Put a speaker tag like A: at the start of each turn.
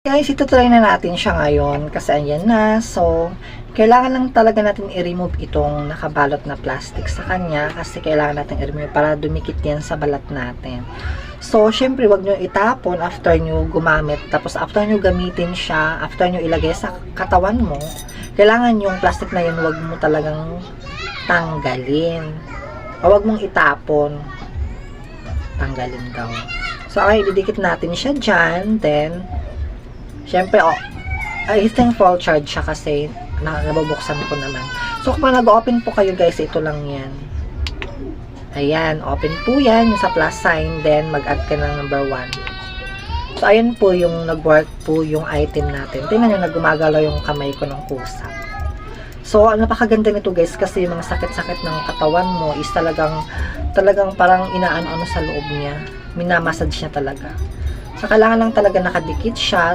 A: Guys, itutry na natin siya ngayon kasi ayan na. So, kailangan lang talaga natin i-remove itong nakabalot na plastic sa kanya kasi kailangan natin i-remove para dumikit yan sa balat natin. So, syempre, wag nyo itapon after nyo gumamit. Tapos, after nyo gamitin siya, after nyo ilagay sa katawan mo, kailangan yung plastic na yun, wag mo talagang tanggalin. O, wag mong itapon. Tanggalin daw. So, okay, didikit natin siya dyan. Then, syempre, I think full charge siya kasi nabubuksan ko naman. So, kung nag-open po kayo guys, ito lang yan. Ayan, open po yan, yung sa plus sign, then mag-add ka ng number 1. So, ayan po yung nag-work po yung item natin. Tingnan nyo, nagumagalaw yung kamay ko ng kusa. So, napakaganda nito guys, kasi yung mga sakit-sakit ng katawan mo is talagang parang inaano-ano sa loob niya. Minamassage niya talaga. So, kailangan lang talaga nakadikit siya.